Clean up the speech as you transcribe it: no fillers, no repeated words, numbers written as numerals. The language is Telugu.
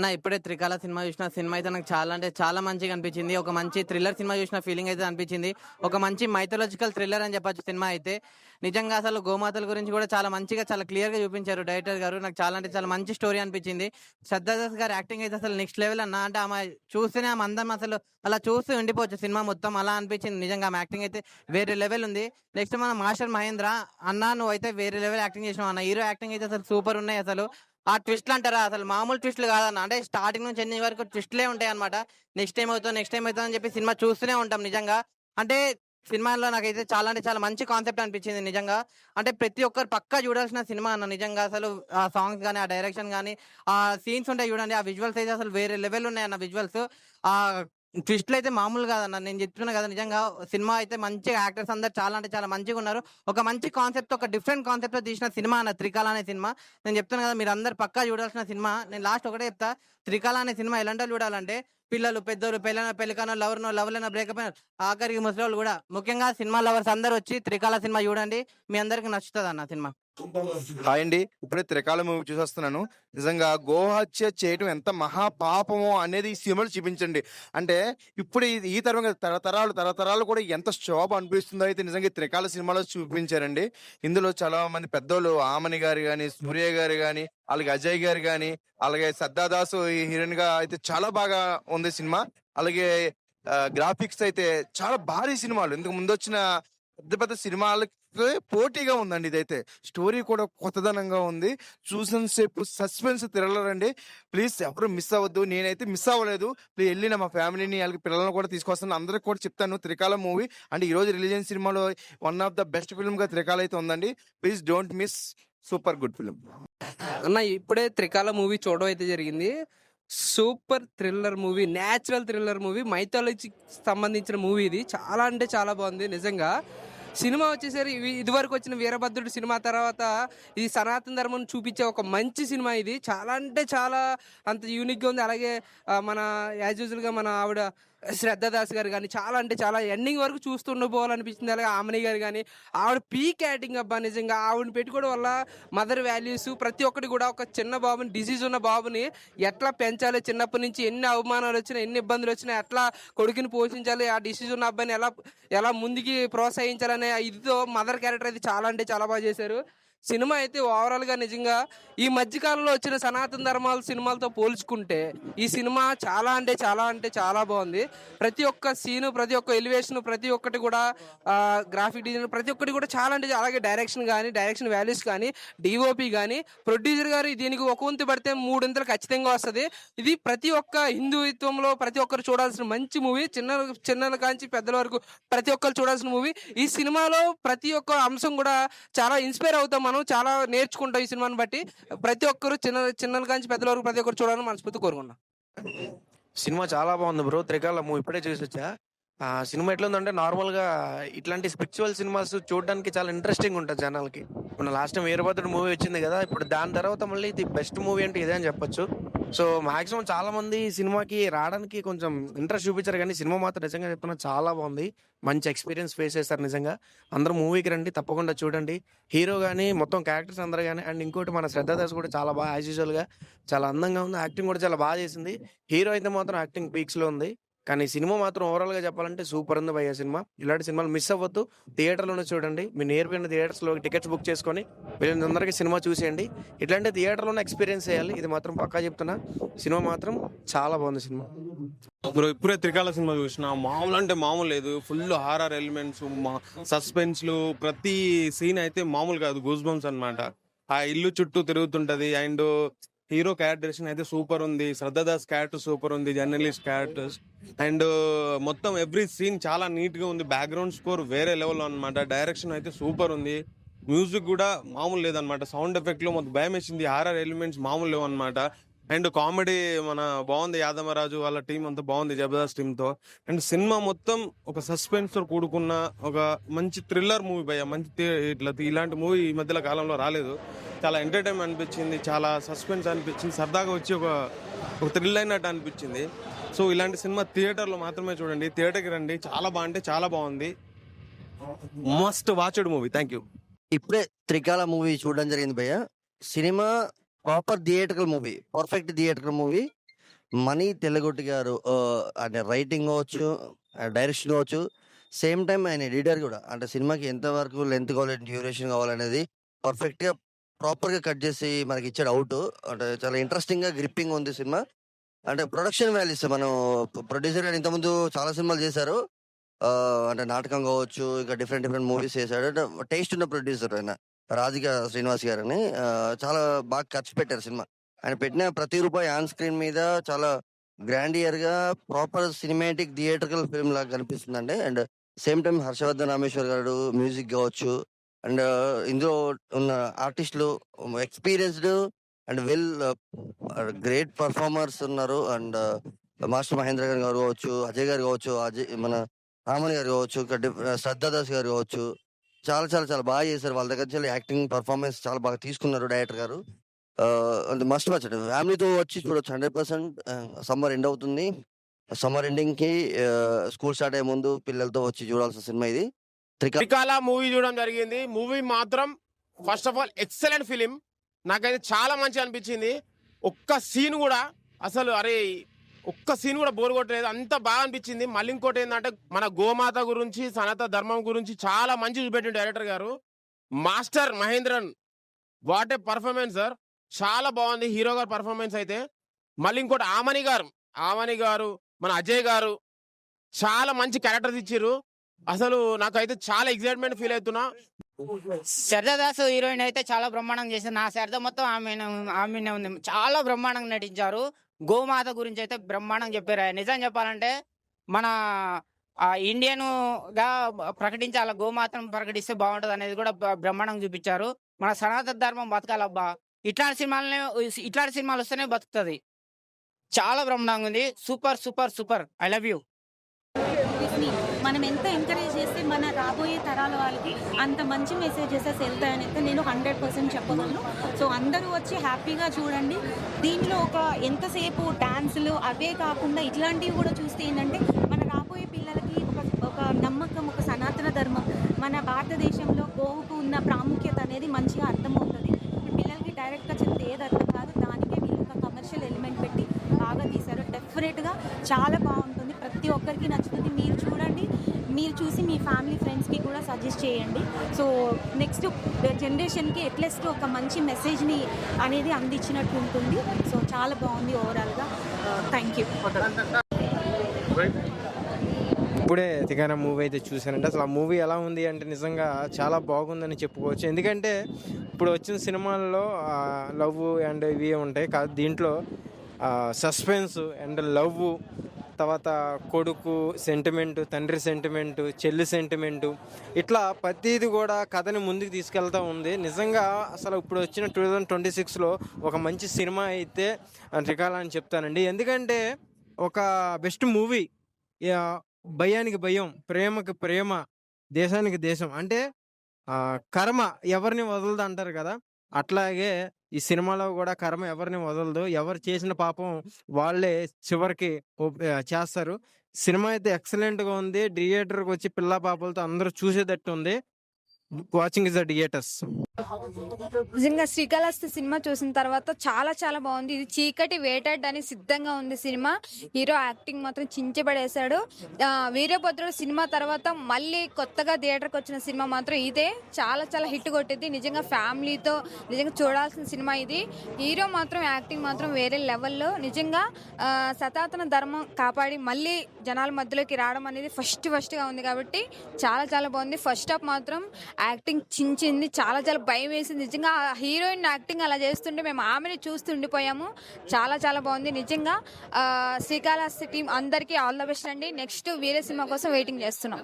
నా ఇప్పుడే త్రికాల సినిమా చూసిన సినిమా అయితే నాకు చాలా అంటే చాలా మంచిగా అనిపించింది. ఒక మంచి థ్రిల్లర్ సినిమా చూసిన ఫీలింగ్ అయితే అనిపించింది. ఒక మంచి మైథలాజికల్ థ్రిల్లర్ అని చెప్పొచ్చు సినిమా అయితే. నిజంగా అసలు గోమాతల గురించి కూడా చాలా మంచిగా చాలా క్లియర్ గా చూపించారు డైరెక్టర్ గారు. నాకు చాలా అంటే చాలా మంచి స్టోరీ అనిపించింది. శ్రద్ధాదాస్ గారి యాక్టింగ్ అయితే అసలు నెక్స్ట్ లెవెల్ అన్న. అంటే ఆమె చూస్తేనే ఆమె అందం అసలు అలా చూస్తూ ఉండిపోవచ్చు సినిమా మొత్తం అలా అనిపించింది. నిజంగా ఆమె యాక్టింగ్ అయితే వేరే లెవెల్ ఉంది. నెక్స్ట్ మన మాస్టర్ మహేంద్ర అన్న, నువ్వు అయితే వేరే లెవెల్ యాక్టింగ్ చేసినావు అన్న. హీరో యాక్టింగ్ అయితే అసలు సూపర్ ఉన్నాయి అసలు. ఆ ట్విస్ట్లు అంటారా, అసలు మామూలు ట్విస్ట్లు కాదన్న. అంటే స్టార్టింగ్ నుంచి ఎండింగ్ వరకు ట్విస్ట్లే ఉంటాయి అనమాట. నెక్స్ట్ టైం అవుతుంది నెక్స్ట్ టైం అవుతుంది అని చెప్పి సినిమా చూస్తూనే ఉంటాం నిజంగా. అంటే సినిమాలో నాకైతే చాలా అంటే చాలా మంచి కాన్సెప్ట్ అనిపించింది నిజంగా. అంటే ప్రతి ఒక్కరు పక్కా చూడాల్సిన సినిమా అన్న నిజంగా. అసలు ఆ సాంగ్స్ కానీ, ఆ డైరెక్షన్ కానీ, ఆ సీన్స్ ఉంటాయి చూడండి, ఆ విజువల్స్ అయితే అసలు వేరే లెవెల్ ఉన్నాయి అన్న విజువల్స్. ఆ ట్విస్ట్లు అయితే మామూలు కాదన్న. నేను చెప్తున్నా కదా నిజంగా సినిమా అయితే మంచిగా యాక్టర్స్ అందరు చాలా అంటే చాలా మంచిగా ఉన్నారు. ఒక మంచి కాన్సెప్ట్, ఒక డిఫరెంట్ కాన్సెప్ట్ తో తీసిన సినిమా అన్న త్రికాల అనే సినిమా. నేను చెప్తాను కదా, మీరు అందరు పక్కా చూడాల్సిన సినిమా. నేను లాస్ట్ ఒకటే చెప్తా, త్రికాల అనే సినిమా ఎలాంటి చూడాలంటే పిల్లలు, పెద్దోళ్ళు, పెళ్ళికనో, లవర్నో, లవ్లైనా, బ్రేకప్ అయినా, ఆఖరికి ముసలోళ్ళు కూడా, ముఖ్యంగా సినిమా లవర్స్ అందరూ వచ్చి త్రికాల సినిమా చూడండి. మీ అందరికి నచ్చుతుంది అన్న సినిమా. హాయ్ అండి, ఇప్పుడే త్రికాల మూవీ చూసేస్తున్నాను. నిజంగా గోహత్య చేయటం ఎంత మహాపాపమో అనేది ఈ సినిమాలు చూపించండి. అంటే ఇప్పుడు ఈ తరం తరతరాలు కూడా ఎంత శోభ అనిపిస్తుందో అయితే నిజంగా ఈ త్రికాల సినిమాలో చూపించారండి. ఇందులో చాలా మంది పెద్దోళ్ళు, ఆమని గారు కానీ, సూర్య గారు కానీ, అలాగే అజయ్ గారు కానీ, అలాగే శ్రద్ధాదాసు హీరోయిన్ గా అయితే చాలా బాగా ఉంది సినిమా. అలాగే గ్రాఫిక్స్ అయితే చాలా భారీ సినిమాలు, ఇంతకు ముందు వచ్చిన పెద్ద పెద్ద సినిమాలకి పోటీగా ఉందండి. ఇదైతే స్టోరీ కూడా కొత్తదనంగా ఉంది. చూసిన సేపు సస్పెన్స్ థ్రిల్లర్ అండి. ప్లీజ్ ఎవరు మిస్ అవ్వద్దు. నేనైతే మిస్ అవ్వలేదు. ప్లీజ్ వెళ్ళిన మా ఫ్యామిలీని, వాళ్ళకి పిల్లలను కూడా తీసుకొస్తాను. అందరికి కూడా చెప్తాను త్రికాల మూవీ అంటే ఈ రోజు రిలీజియన్ సినిమాలో one of the best film గా త్రికాల అయితే ఉందండి. Please don't miss. Super good film అన్న. ఇప్పుడే త్రికాల మూవీ చూడడం అయితే జరిగింది. Super thriller movie, natural thriller movie, మైథాలజీకి సంబంధించిన మూవీ. ఇది చాలా అంటే చాలా బాగుంది నిజంగా. సినిమా వచ్చేసరి ఇదివరకు వచ్చిన వీరభద్రుడు సినిమా తర్వాత ఇది సనాతన ధర్మం చూపించే ఒక మంచి సినిమా. ఇది చాలా అంటే చాలా అంత యూనిక్గా ఉంది. అలాగే మన యాజ్ యూజువల్గా మన ఆవిడ శ్రద్ధాదాస్ గారు కానీ చాలా అంటే చాలా ఎండింగ్ వరకు చూస్తుండిపోవాలనిపించింది. అలాగే ఆమని గారు కానీ, ఆవిడ పీక్ యాక్టింగ్ అబ్బా నిజంగా. ఆవిడని పెట్టుకోవడం వల్ల మదర్ వాల్యూస్ ప్రతి ఒక్కటి కూడా, ఒక చిన్న బాబుని, డిసీజ్ ఉన్న బాబుని ఎట్లా పెంచాలి, చిన్నప్పటి నుంచి ఎన్ని అవమానాలు వచ్చినా, ఎన్ని ఇబ్బందులు వచ్చినా ఎట్లా కొడుకుని పోషించాలి, ఆ డిసీజ్ ఉన్న అబ్బాయిని ఎలా ఎలా ముందుకి ప్రోత్సహించాలనే ఇదితో మదర్ క్యారెక్టర్ అయితే చాలా అంటే చాలా బాగా చేశారు. సినిమా అయితే ఓవరాల్గా నిజంగా ఈ మధ్యకాలంలో వచ్చిన సనాతన ధర్మాల సినిమాలతో పోల్చుకుంటే ఈ సినిమా చాలా అంటే చాలా అంటే చాలా బాగుంది. ప్రతి ఒక్క సీను, ప్రతి ఒక్క ఎలివేషన్, ప్రతి ఒక్కటి కూడా గ్రాఫిక్ డిజైన్ ప్రతి ఒక్కటి కూడా చాలా అంటే, అలాగే డైరెక్షన్ కానీ, డైరెక్షన్ వాల్యూస్ కానీ, డిఓపి కానీ, ప్రొడ్యూసర్ గారు దీనికి ఒక వంతు పడితే మూడింతలు ఖచ్చితంగా వస్తుంది. ఇది ప్రతి ఒక్క హిందూత్వంలో ప్రతి ఒక్కరు చూడాల్సిన మంచి మూవీ. చిన్నల కాంచి పెద్దల వరకు ప్రతి ఒక్కరు చూడాల్సిన మూవీ. ఈ సినిమాలో ప్రతి ఒక్క అంశం కూడా చాలా ఇన్స్పైర్ అవుతాం, మనం చాలా నేర్చుకుంటాం ఈ సినిమాని బట్టి. ప్రతి ఒక్కరు చిన్నల కాంచి పెద్దల వరకు ప్రతి ఒక్కరు చూడాలని మనస్ఫూర్తి కోరుకున్నాం. సినిమా చాలా బాగుంది బ్రో. త్రికాల మూవీ ఇప్పుడే చూసి వచ్చా. సినిమా ఎట్లుందంటే నార్మల్ గా ఇట్లాంటి స్పిరిచువల్ సినిమాస్ చూడడానికి చాలా ఇంట్రెస్టింగ్ ఉంటుంది జనాలకి. మన లాస్ట్ టైం వీరభద్రుడు మూవీ వచ్చింది కదా, ఇప్పుడు దాని తర్వాత మళ్ళీ ఇది బెస్ట్ మూవీ అంటే ఇదే అని చెప్పొచ్చు. సో మాక్సిమం చాలా మంది సినిమాకి రావడానికి కొంచెం ఇంట్రెస్ట్ చూపించారు, కానీ సినిమా మాత్రం నిజంగా చెప్తున్నా చాలా బాగుంది. మంచి ఎక్స్పీరియన్స్ ఫేస్ చేస్తారు నిజంగా. అందరూ మూవీకి రండి, తప్పకుండా చూడండి. హీరో కానీ, మొత్తం క్యారెక్టర్స్ అందరూ కానీ, అండ్ ఇంకోటి మన శ్రద్ధాదాస్ కూడా చాలా బాగా యాజ్ యూజువల్ గా చాలా అందంగా ఉంది. యాక్టింగ్ కూడా చాలా బాగా చేసింది. హీరో అయితే మాత్రం యాక్టింగ్ పీక్స్ లో ఉంది. కానీ సినిమా మాత్రం ఓవరాల్ గా చెప్పాలంటే సూపర్ ఉంది భయ్య సినిమా. ఇలాంటి సినిమాలు మిస్ అవ్వద్దు. థియేటర్లోనే చూడండి. మీ నేర్పిన థియేటర్స్ లో టికెట్స్ బుక్ చేసుకొని వీళ్ళందరికీ సినిమా చూసేయండి. ఇట్లాంటి థియేటర్లోనే ఎక్స్పీరియన్స్ చేయాలి. ఇది మాత్రం పక్కా చెప్తున్నా. సినిమా మాత్రం చాలా బాగుంది సినిమా. బ్రో ఇప్పుడే త్రికాల సినిమా చూసిన, మామూలు అంటే మామూలు లేదు. ఫుల్ హారర్ ఎలిమెంట్స్, సస్పెన్స్లు, ప్రతి సీన్ అయితే మామూలు కాదు, గూస్ బంప్స్ అనమాట. ఆ ఇల్లు చుట్టూ తిరుగుతుంటది. అండ్ హీరో క్యారెక్టరేషన్ అయితే సూపర్ ఉంది. శ్రద్ధాదాస్ క్యారెక్టర్ సూపర్ ఉంది, జర్నలిస్ట్ క్యారెక్టర్స్. అండ్ మొత్తం ఎవ్రీ సీన్ చాలా నీట్ గా ఉంది. బ్యాక్గ్రౌండ్ స్కోర్ వేరే లెవెల్ అనమాట. డైరెక్షన్ అయితే సూపర్ ఉంది. మ్యూజిక్ కూడా మామూలు లేదనమాట. సౌండ్ ఎఫెక్ట్ లో మొత్తం భయం వేసింది. హారర్ ఎలిమెంట్స్ మామూలు లేవు అనమాట. అండ్ కామెడీ మన బాగుంది. యాదమరాజు వాళ్ళ టీం అంతా బాగుంది, జబర్దస్త్ టీమ్ తో. అండ్ సినిమా మొత్తం ఒక సస్పెన్స్ తో కూడుకున్న ఒక మంచి థ్రిల్లర్ మూవీ భయ్య. మంచి ఇలాంటి మూవీ ఈ మధ్యలో కాలంలో రాలేదు. చాలా ఎంటర్టైన్మెంట్ అనిపించింది, చాలా సస్పెన్స్ అనిపించింది, సరదాగా వచ్చి ఒక థ్రిల్ అయినట్టు అనిపించింది. సో ఇలాంటి సినిమా థియేటర్లో మాత్రమే చూడండి. థియేటర్కి రండి, చాలా బాగుంటే చాలా బాగుంది. Must watched movie. Thank you. ఇప్పుడే త్రికాల మూవీ చూడడం జరిగింది భయ్య. Cinema proper theatrical movie, perfect theatrical movie. Mani Tellagotti గారు అంటే రైటింగ్ కావచ్చు, డైరెక్షన్ కావచ్చు, సేమ్ టైం ఆయన ఎడిటర్ కూడా. అంటే సినిమాకి ఎంతవరకు లెంత్ కావాలి, డ్యూరేషన్ కావాలనేది పర్ఫెక్ట్గా ప్రాపర్గా కట్ చేసి మనకి ఇచ్చాడు అవుట్. అంటే చాలా ఇంట్రెస్టింగ్గా గ్రిప్పింగ్ ఉంది సినిమా. అంటే ప్రొడక్షన్ వాల్యూస్ మనం ప్రొడ్యూసర్ గారు ఇంతకుముందు చాలా సినిమాలు చేశారు. అంటే నాటకం కావచ్చు, ఇంకా డిఫరెంట్ మూవీస్ చేశాడు. అంటే టేస్ట్ ఉన్న ప్రొడ్యూసర్ ఆయన రాధిక శ్రీనివాస్ గారని. చాలా బాగా ఖర్చు పెట్టారు సినిమా. ఆయన పెట్టిన ప్రతి రూపాయి ఆన్ స్క్రీన్ మీద చాలా గ్రాండియర్ గా ప్రాపర్ సినిమాటిక్ థియేట్రికల్ ఫిల్మ్ లాగా కనిపిస్తుందండి. And same time Harshavardhan Rameshwar గారు మ్యూజిక్ కావచ్చు, అండ్ ఇందులో ఉన్న ఆర్టిస్టులు experienced and well great performers ఉన్నారు. అండ్ మాస్టర్ మహేంద్ర గారు కావచ్చు, అజయ్ గారు కావచ్చు, మన రామన్ గారు కావచ్చు, శ్రద్ధా దాస్ గారు కావచ్చు, చాలా చాలా చాలా బాగా చేశారు. వాళ్ళ దగ్గర నుంచి యాక్టింగ్ పర్ఫార్మెన్స్ చాలా బాగా తీసుకున్నారు డైరెక్టర్ గారు. మస్ట్ వాచ్ అండి, ఫ్యామిలీతో వచ్చి చూడొచ్చు 100%. సమ్మర్ ఎండ్ అవుతుంది, సమ్మర్ ఎండింగ్ కి స్కూల్ స్టార్ట్ అయ్యే ముందు పిల్లలతో వచ్చి చూడాల్సిన సినిమా ఇది. త్రికాల మూవీ చూడడం జరిగింది. మూవీ మాత్రం first of all excellent film. నాకైతే చాలా మంచిగా అనిపించింది. ఒక్క సీన్ కూడా అసలు ఒక్క సీన్ కూడా బోర్ కొట్టలేదు, అంత బాగా అనిపించింది. మళ్ళీ ఇంకోటి ఏంటంటే మన గోమాత గురించి, సనాతన ధర్మం గురించి చాలా మంచి చూపెట్టింది డైరెక్టర్ గారు. Master Mahendran, what a performance sir, చాలా బాగుంది హీరో గారు పర్ఫార్మెన్స్ అయితే. మళ్ళీ ఇంకోటి ఆమని గారు, మన అజయ్ గారు చాలా మంచి క్యారెక్టర్స్ ఇచ్చారు. అసలు నాకైతే చాలా ఎక్సైట్మెంట్ ఫీల్ అవుతున్నా. శారదాదాస్ హీరోయిన్ అయితే చాలా బ్రహ్మాండంగా చేశారు. నా శారద మొత్తం ఆమెనే ఉంది, చాలా బ్రహ్మాండంగా నటించారు. గోమాత గురించి అయితే బ్రహ్మాండంగా చెప్పారు. నిజం చెప్పాలంటే మన ఇండియన్ గా ప్రకటించాల, గోమాతను ప్రకటిస్తే బాగుంటది అనేది కూడా బ్రహ్మాండంగా చూపించారు. మన సనాతన ధర్మం బతకాలబ్బా, ఇట్లాంటి సినిమాలు వస్తేనే బతుకుతుంది. చాలా బ్రహ్మాండంగా ఉంది. Super super super. I love you. మనం ఎంత ఎంకరేజ్ చేస్తే మన రాబోయే తరాల వాళ్ళకి అంత మంచి మెసేజెస్ వెళ్తాయని అయితే నేను 100% చెప్పగలను. సో అందరూ వచ్చి హ్యాపీగా చూడండి. దీనిలో ఎంతసేపు డాన్సులు అవే కాకుండా ఇట్లాంటివి కూడా చూస్తే ఏంటంటే మన రాబోయే పిల్లలకి ఒక నమ్మకం, ఒక సనాతన ధర్మం, మన భారతదేశంలో గోవుకు ఉన్న ప్రాముఖ్యత అనేది మంచిగా అర్థమవుతుంది. ఇప్పుడు పిల్లలకి డైరెక్ట్గా చెప్తే ఏది అర్థం కాదు, దానికే వీళ్ళు ఒక కమర్షియల్ ఎలిమెంట్ పెట్టి బాగా తీశారు. డెఫినెట్గా చాలా బాగుంటుంది, ప్రతి ఒక్కరికి నచ్చుతుంది. మీరు చూడండి, మీరు చూసి మీ ఫ్యామిలీ ఫ్రెండ్స్కి కూడా సజెస్ట్ చేయండి. సో నెక్స్ట్ జనరేషన్కి అట్లీస్ట్ ఒక మంచి మెసేజ్ని అనేది అందించినట్టు ఉంటుంది. సో చాలా బాగుంది ఓవరాల్గా. Thank you. ఇప్పుడే తిగాన మూవీ అయితే చూశానంటే అసలు ఆ మూవీ ఎలా ఉంది అంటే నిజంగా చాలా బాగుందని చెప్పుకోవచ్చు. ఎందుకంటే ఇప్పుడు వచ్చిన సినిమాల్లో లవ్ అండ్ ఇవి ఉంటాయి కాదు, దీంట్లో సస్పెన్స్ అండ్ లవ్, తర్వాత కొడుకు సెంటిమెంటు, తండ్రి సెంటిమెంటు, చెల్లి సెంటిమెంటు, ఇట్లా ప్రతిది కూడా కథని ముందుకు తీసుకెళ్తూ ఉంది. నిజంగా అసలు ఇప్పుడు వచ్చిన 2026లో ఒక మంచి సినిమా అయితే త్రికాల అని చెప్తానండి. ఎందుకంటే ఒక బెస్ట్ మూవీ, భయానికి భయం, ప్రేమకి ప్రేమ, దేశానికి దేశం. అంటే కర్మ ఎవరిని వదలదు అంటారు కదా, అట్లాగే ఈ సినిమాలో కూడా కర్మ ఎవరిని వదలదు. ఎవరు చేసిన పాపం వాళ్ళే చివరికి చేస్తారు. సినిమా అయితే ఎక్సలెంట్గా ఉంది. థియేటర్కి వచ్చి పిల్ల పాపలతో అందరూ చూసేటట్టు ఉంది. Watching is the theatres. నిజంగా శ్రీకాళహస్తి సినిమా చూసిన తర్వాత చాలా చాలా బాగుంది. ఇది చీకటి వేటాడడానికి సిద్ధంగా ఉంది సినిమా. హీరో యాక్టింగ్ మాత్రం చించబడేశాడు. వీరభద్రుడు సినిమా తర్వాత మళ్ళీ కొత్తగా థియేటర్కి వచ్చిన సినిమా మాత్రం ఇదే. చాలా చాలా హిట్ కొట్టింది. నిజంగా ఫ్యామిలీతో నిజంగా చూడాల్సిన సినిమా ఇది. హీరో మాత్రం యాక్టింగ్ మాత్రం వేరే లెవెల్లో. నిజంగా సనాతన ధర్మం కాపాడి మళ్ళీ జనాల మధ్యలోకి రావడం అనేది ఫస్ట్గా ఉంది కాబట్టి చాలా చాలా బాగుంది. ఫస్ట్ హాఫ్ మాత్రం యాక్టింగ్ చించింది, చాలా చాలా భయం వేసింది. నిజంగా హీరోయిన్ యాక్టింగ్ అలా చేస్తుంటే మేము ఆమెను చూస్తుండిపోయాము. చాలా చాలా బాగుంది నిజంగా. శ్రీకాళహస్తి టీం అందరికీ ఆల్ ద బెస్ట్ అండి. నెక్స్ట్ వేరే సినిమా కోసం వెయిటింగ్ చేస్తున్నాం.